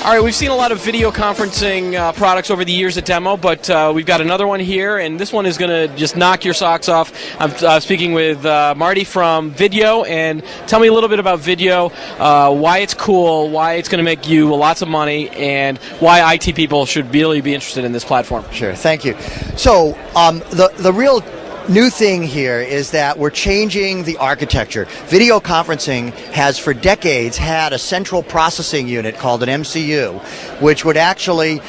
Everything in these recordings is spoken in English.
All right, we've seen a lot of video conferencing products over the years at Demo, but we've got another one here, and this one is going to just knock your socks off. I'm speaking with Marty from Vidyo, and tell me a little bit about Vidyo, why it's cool, why it's going to make you lots of money, and why IT people should really be interested in this platform. Sure, thank you. So the real new thing here is that we're changing the architecture. Video conferencing has for decades had a central processing unit called an MCU, which would actually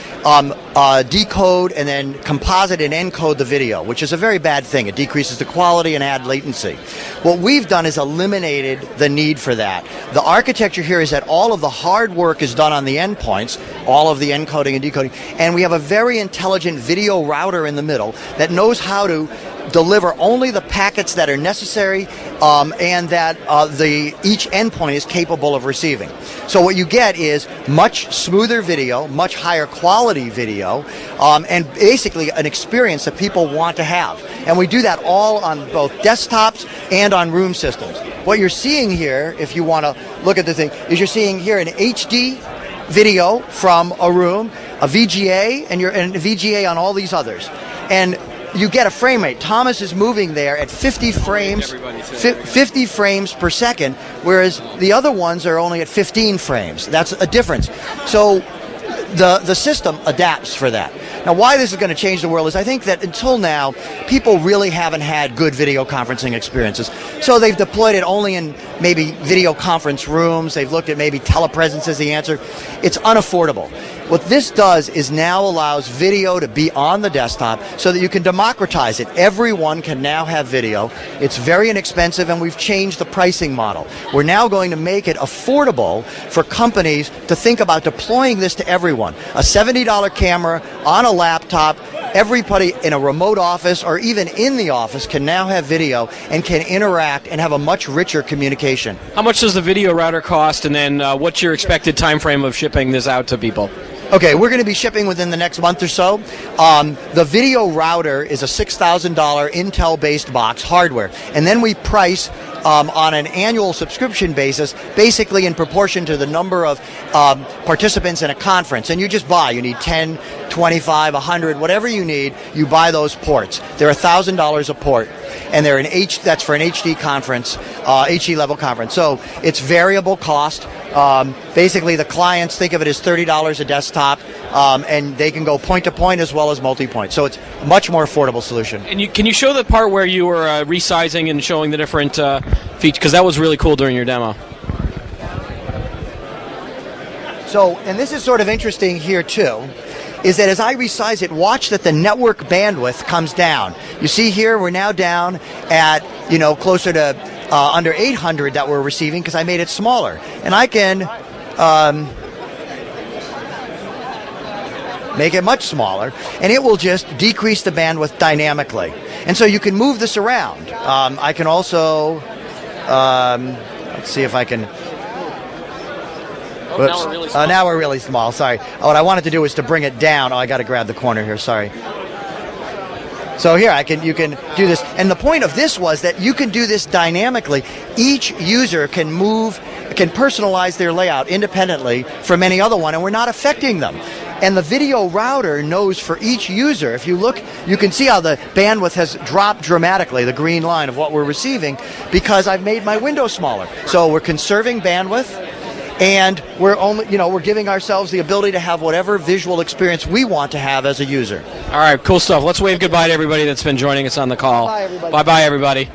decode and then composite and encode the video, which is a very bad thing. It decreases the quality and add latency. What we've done is eliminated the need for that. The architecture here is that all of the hard work is done on the endpoints, all of the encoding and decoding, and we have a very intelligent video router in the middle that knows how to deliver only the packets that are necessary and that each endpoint is capable of receiving. So what you get is much smoother video, much higher quality video, and basically an experience that people want to have. And we do that all on both desktops and on room systems. What you're seeing here, if you want to look at the thing, is you're seeing here an HD video from a room, a VGA, and a VGA on all these others. And you get a frame rate. Thomas is moving there at 50 frames, 50 frames per second, whereas the other ones are only at 15 frames. That's a difference. So the system adapts for that. Now, why this is going to change the world is I think that until now, people really haven't had good video conferencing experiences. So they've deployed it only in maybe video conference rooms. They've looked at maybe telepresence as the answer. It's unaffordable. What this does is now allows video to be on the desktop so that you can democratize it. Everyone can now have video. It's very inexpensive, and we've changed the pricing model. We're now going to make it affordable for companies to think about deploying this to everyone. A $70 camera on a laptop, everybody in a remote office or even in the office can now have video and can interact and have a much richer communication. How much does the video router cost, and then what's your expected time frame of shipping this out to people? Okay, we're going to be shipping within the next month or so. The video router is a $6,000 Intel-based box hardware, and then we price on an annual subscription basis, basically in proportion to the number of participants in a conference. And you just buy. You need 10, 25, 100, whatever you need, you buy those ports. They're $1,000 a port, and they're that's for an HD conference, HD level conference. So it's variable cost. Basically, the clients think of it as $30 a desktop, and they can go point-to-point as well as multi-point. So it's a much more affordable solution. And can you show the part where you were resizing and showing the different features? Because that was really cool during your demo. So, and this is sort of interesting here too, is that as I resize it, watch that the network bandwidth comes down. You see here, we're now down at, closer to under 800 that we're receiving because I made it smaller. And I can make it much smaller, and it will just decrease the bandwidth dynamically. And so you can move this around. I can also, let's see if I can... Oh, now we're really small. Now we're really small, sorry. What I wanted to do was to bring it down. Oh, I got to grab the corner here, sorry. So here, you can do this. And the point of this was that you can do this dynamically. Each user can personalize their layout independently from any other one, and we're not affecting them. And the video router knows for each user. If you look, you can see how the bandwidth has dropped dramatically, the green line of what we're receiving, because I've made my window smaller. So we're conserving bandwidth, and we're giving ourselves the ability to have whatever visual experience we want to have as a user. All right, cool stuff. Let's wave goodbye to everybody that's been joining us on the call. Bye, everybody. Bye-bye, everybody.